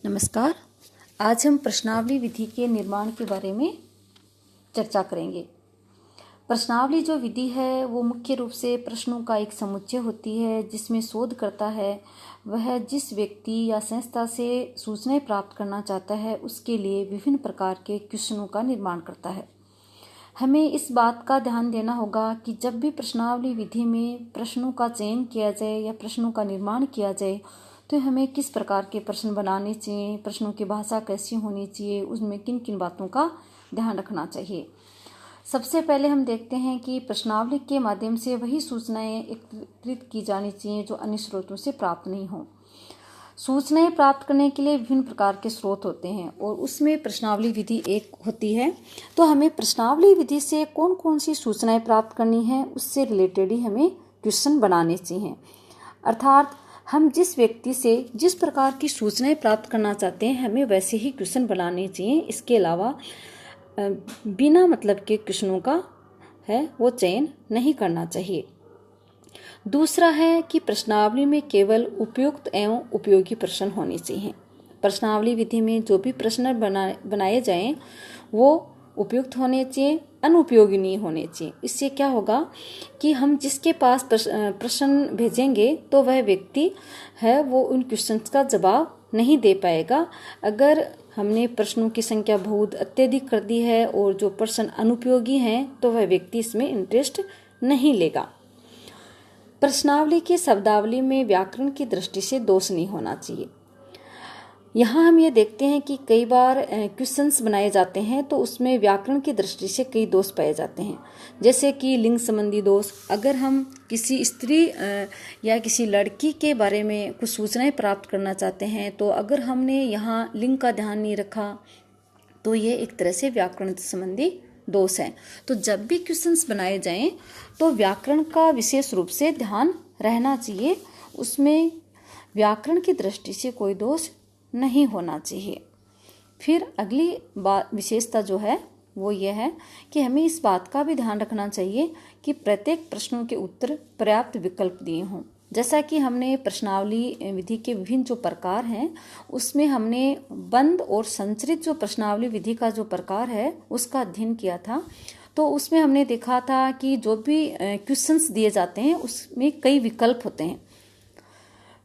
नमस्कार। आज हम प्रश्नावली विधि के निर्माण के बारे में चर्चा करेंगे। प्रश्नावली जो विधि है वो मुख्य रूप से प्रश्नों का एक समुच्चय होती है जिसमें शोधकर्ता है वह जिस व्यक्ति या संस्था से सूचनाएं प्राप्त करना चाहता है उसके लिए विभिन्न प्रकार के क्वेश्चनों का निर्माण करता है। हमें इस बात का ध्यान देना होगा कि जब भी प्रश्नावली विधि में प्रश्नों का चयन किया जाए या प्रश्नों का निर्माण किया जाए तो हमें किस प्रकार के प्रश्न बनाने चाहिए, प्रश्नों की भाषा कैसी होनी चाहिए, उसमें किन किन बातों का ध्यान रखना चाहिए। सबसे पहले हम देखते हैं कि प्रश्नावली के माध्यम से वही सूचनाएं एकत्रित की जानी चाहिए जो अन्य स्रोतों से प्राप्त नहीं हो। सूचनाएं प्राप्त करने के लिए विभिन्न प्रकार के स्रोत होते हैं और उसमें प्रश्नावली विधि एक होती है। तो हमें प्रश्नावली विधि से कौन कौन सी सूचनाएं प्राप्त करनी है उससे रिलेटेड ही हमें क्वेश्चन बनाने चाहिए। अर्थात हम जिस व्यक्ति से जिस प्रकार की सूचनाएं प्राप्त करना चाहते हैं हमें वैसे ही क्वेश्चन बनाने चाहिए। इसके अलावा बिना मतलब के क्वेश्चनों का है वो चयन नहीं करना चाहिए। दूसरा है कि प्रश्नावली में केवल उपयुक्त एवं उपयोगी प्रश्न होने चाहिए। प्रश्नावली विधि में जो भी प्रश्न बनाए जाएं वो उपयुक्त होने चाहिए, अनुपयोगी नहीं होने चाहिए। इससे क्या होगा कि हम जिसके पास प्रश्न भेजेंगे तो वह व्यक्ति है वो उन क्वेश्चंस का जवाब नहीं दे पाएगा। अगर हमने प्रश्नों की संख्या बहुत अत्यधिक कर दी है और जो प्रश्न अनुपयोगी हैं तो वह व्यक्ति इसमें इंटरेस्ट नहीं लेगा। प्रश्नावली की शब्दावली में व्याकरण की दृष्टि से दोष नहीं होना चाहिए। यहाँ हम ये देखते हैं कि कई बार क्वेश्चंस बनाए जाते हैं तो उसमें व्याकरण की दृष्टि से कई दोष पाए जाते हैं, जैसे कि लिंग संबंधी दोष। अगर हम किसी स्त्री या किसी लड़की के बारे में कुछ सूचनाएं प्राप्त करना चाहते हैं तो अगर हमने यहाँ लिंग का ध्यान नहीं रखा तो ये एक तरह से व्याकरण संबंधी दोष है। तो जब भी क्वेश्चंस बनाए जाएं तो व्याकरण का विशेष रूप से ध्यान रहना चाहिए, उसमें व्याकरण की दृष्टि से कोई दोष नहीं होना चाहिए। फिर अगली बात विशेषता जो है वो ये है कि हमें इस बात का भी ध्यान रखना चाहिए कि प्रत्येक प्रश्नों के उत्तर पर्याप्त विकल्प दिए हों। जैसा कि हमने प्रश्नावली विधि के विभिन्न जो प्रकार हैं उसमें हमने बंद और संचरित जो प्रश्नावली विधि का जो प्रकार है उसका अध्ययन किया था। तो उसमें हमने देखा था कि जो भी क्वेश्चंस दिए जाते हैं उसमें कई विकल्प होते हैं।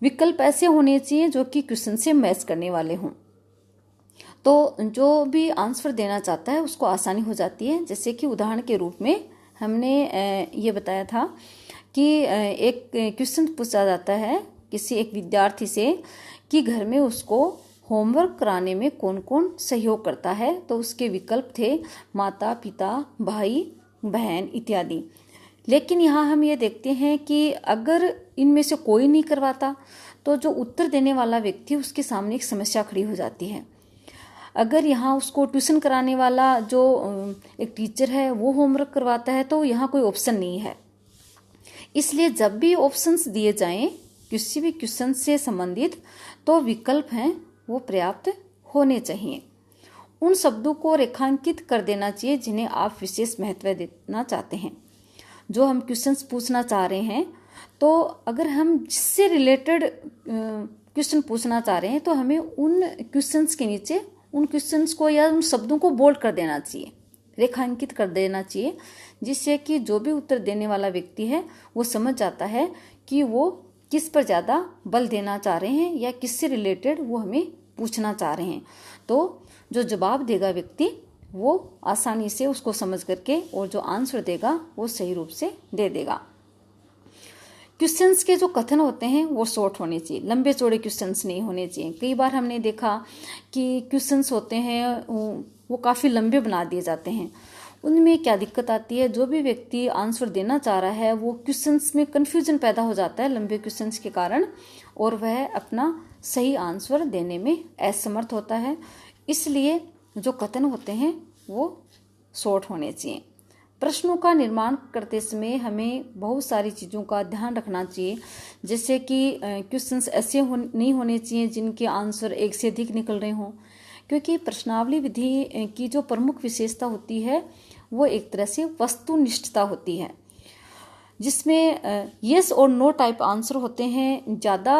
विकल्प ऐसे होने चाहिए जो कि क्वेश्चन से मैच करने वाले हों, तो जो भी आंसर देना चाहता है उसको आसानी हो जाती है। जैसे कि उदाहरण के रूप में हमने ये बताया था कि एक क्वेश्चन पूछा जाता है किसी एक विद्यार्थी से कि घर में उसको होमवर्क कराने में कौन कौन सहयोग करता है। तो उसके विकल्प थे माता पिता, भाई बहन इत्यादि। लेकिन यहाँ हम ये देखते हैं कि अगर इनमें से कोई नहीं करवाता तो जो उत्तर देने वाला व्यक्ति उसके सामने एक समस्या खड़ी हो जाती है। अगर यहाँ उसको ट्यूशन कराने वाला जो एक टीचर है वो होमवर्क करवाता है तो यहाँ कोई ऑप्शन नहीं है। इसलिए जब भी ऑप्शंस दिए जाएं किसी भी क्वेश्चन से संबंधित तो विकल्प हैं वो पर्याप्त होने चाहिए। उन शब्दों को रेखांकित कर देना चाहिए जिन्हें आप विशेष महत्व देना चाहते हैं। जो हम क्वेश्चंस पूछना चाह रहे हैं तो अगर हम जिससे रिलेटेड क्वेश्चन पूछना चाह रहे हैं तो हमें उन क्वेश्चंस के नीचे उन क्वेश्चंस को या उन शब्दों को बोल्ड कर देना चाहिए, रेखांकित कर देना चाहिए, जिससे कि जो भी उत्तर देने वाला व्यक्ति है वो समझ जाता है कि वो किस पर ज़्यादा बल देना चाह रहे हैं या किससे रिलेटेड वो हमें पूछना चाह रहे हैं। तो जो जवाब देगा व्यक्ति वो आसानी से उसको समझ करके और जो आंसर देगा वो सही रूप से दे देगा। क्वेश्चंस के जो कथन होते हैं वो शॉर्ट होने चाहिए, लंबे चौड़े क्वेश्चंस नहीं होने चाहिए। कई बार हमने देखा कि क्वेश्चंस होते हैं वो काफ़ी लंबे बना दिए जाते हैं। उनमें क्या दिक्कत आती है, जो भी व्यक्ति आंसर देना चाह रहा है वो क्वेश्चंस में कन्फ्यूजन पैदा हो जाता है लंबे क्वेश्चंस के कारण और वह अपना सही आंसर देने में असमर्थ होता है। इसलिए जो कथन होते हैं वो शॉर्ट होने चाहिए। प्रश्नों का निर्माण करते समय हमें बहुत सारी चीज़ों का ध्यान रखना चाहिए, जैसे कि क्वेश्चंस ऐसे नहीं होने चाहिए जिनके आंसर एक से अधिक निकल रहे हों, क्योंकि प्रश्नावली विधि की जो प्रमुख विशेषता होती है वो एक तरह से वस्तुनिष्ठता होती है, जिसमें यस और नो टाइप आंसर होते हैं। ज़्यादा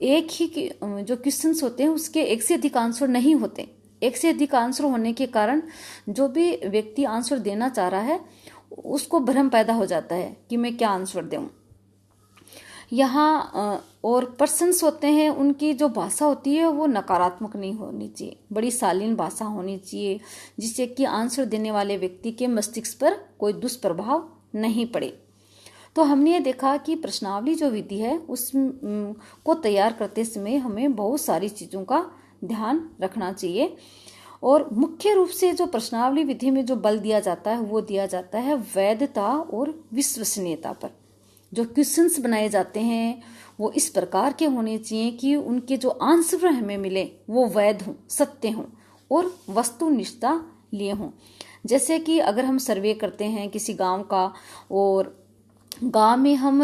एक ही जो क्वेश्चंस होते हैं उसके एक से अधिक आंसर नहीं होते। एक से अधिक आंसर होने के कारण जो भी व्यक्ति आंसर देना चाह रहा है उसको भ्रम पैदा हो जाता है कि मैं क्या आंसर दूं। यहाँ और पर्सन्स होते हैं, उनकी जो भाषा होती है वो नकारात्मक नहीं होनी चाहिए, बड़ी शालीन भाषा होनी चाहिए, जिससे कि आंसर देने वाले व्यक्ति के मस्तिष्क पर कोई दुष्प्रभाव नहीं पड़े। तो हमने ये देखा कि प्रश्नावली जो विधि है उस को तैयार करते समय हमें बहुत सारी चीज़ों का ध्यान रखना चाहिए। और मुख्य रूप से जो प्रश्नावली विधि में जो बल दिया जाता है वो दिया जाता है वैधता और विश्वसनीयता पर। जो क्वेश्चंस बनाए जाते हैं वो इस प्रकार के होने चाहिए कि उनके जो आंसर हमें मिले वो वैध हों, सत्य हों और वस्तुनिष्ठता लिए हों। जैसे कि अगर हम सर्वे करते हैं किसी गांव का और गांव में हम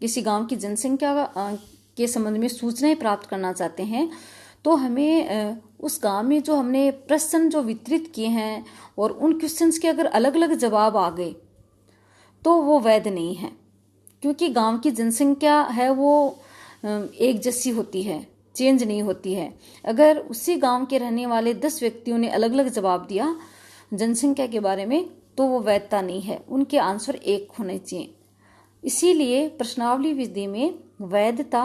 किसी गांव की जनसंख्या के संबंध में सूचनाएं प्राप्त करना चाहते हैं, तो हमें उस गांव में जो हमने प्रश्न जो वितरित किए हैं और उन क्वेश्चंस के अगर अलग अलग जवाब आ गए तो वो वैध नहीं है, क्योंकि गांव की जनसंख्या है वो एक जैसी होती है, चेंज नहीं होती है। अगर उसी गांव के रहने वाले 10 व्यक्तियों ने अलग अलग जवाब दिया जनसंख्या के बारे में तो वो वैधता नहीं है, उनके आंसर एक होने चाहिए। इसीलिए प्रश्नावली विधि में वैधता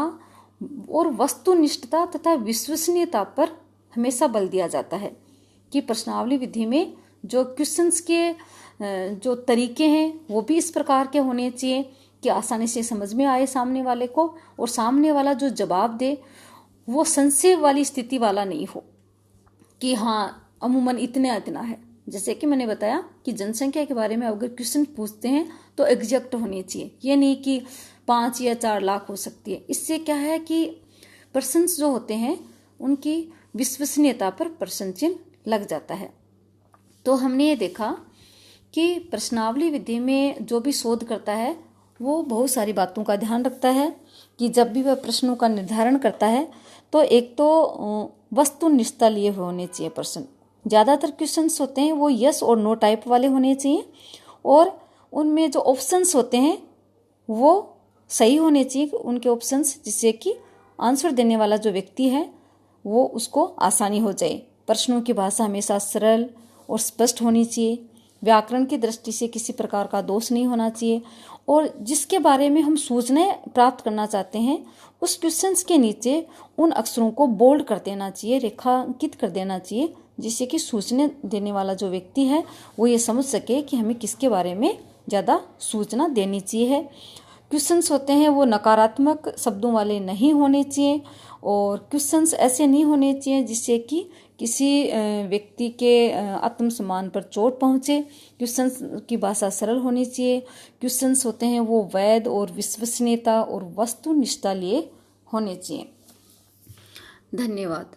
और वस्तुनिष्ठता तथा विश्वसनीयता पर हमेशा बल दिया जाता है कि प्रश्नावली विधि में जो क्वेश्चंस के जो तरीके हैं वो भी इस प्रकार के होने चाहिए कि आसानी से समझ में आए सामने वाले को, और सामने वाला जो जवाब दे वो संशय वाली स्थिति वाला नहीं हो कि हाँ अमूमन इतना इतना है। जैसे कि मैंने बताया कि जनसंख्या के बारे में अगर क्वेश्चन पूछते हैं तो एग्जैक्ट होनी चाहिए, ये नहीं कि 5 या 4 लाख हो सकती है। इससे क्या है कि पर्सन्स जो होते हैं उनकी विश्वसनीयता पर प्रश्न चिन्ह लग जाता है। तो हमने ये देखा कि प्रश्नावली विधि में जो भी शोध करता है वो बहुत सारी बातों का ध्यान रखता है कि जब भी वह प्रश्नों का निर्धारण करता है तो एक तो वस्तुनिष्ठता लिए हुए होने चाहिए प्रश्न। ज़्यादातर क्वेश्चंस होते हैं वो यस और नो टाइप वाले होने चाहिए, और उनमें जो ऑप्शंस होते हैं वो सही होने चाहिए उनके ऑप्शंस, जिससे कि आंसर देने वाला जो व्यक्ति है वो उसको आसानी हो जाए। प्रश्नों की भाषा हमेशा सरल और स्पष्ट होनी चाहिए, व्याकरण की दृष्टि से किसी प्रकार का दोष नहीं होना चाहिए, और जिसके बारे में हम सूचनाएं प्राप्त करना चाहते हैं उस क्वेश्चंस के नीचे उन अक्षरों को बोल्ड कर देना चाहिए, रेखांकित कर देना चाहिए, जिससे कि सूचना देने वाला जो व्यक्ति है वो ये समझ सके कि हमें किसके बारे में ज़्यादा सूचना देनी चाहिए। क्वेश्चंस होते हैं वो नकारात्मक शब्दों वाले नहीं होने चाहिए, और क्वेश्चंस ऐसे नहीं होने चाहिए जिससे कि किसी व्यक्ति के आत्मसम्मान पर चोट पहुँचे। क्वेश्चंस की भाषा सरल होनी चाहिए। क्वेश्चंस होते हैं वो वैध और विश्वसनीयता और वस्तुनिष्ठता लिए होने चाहिए। धन्यवाद।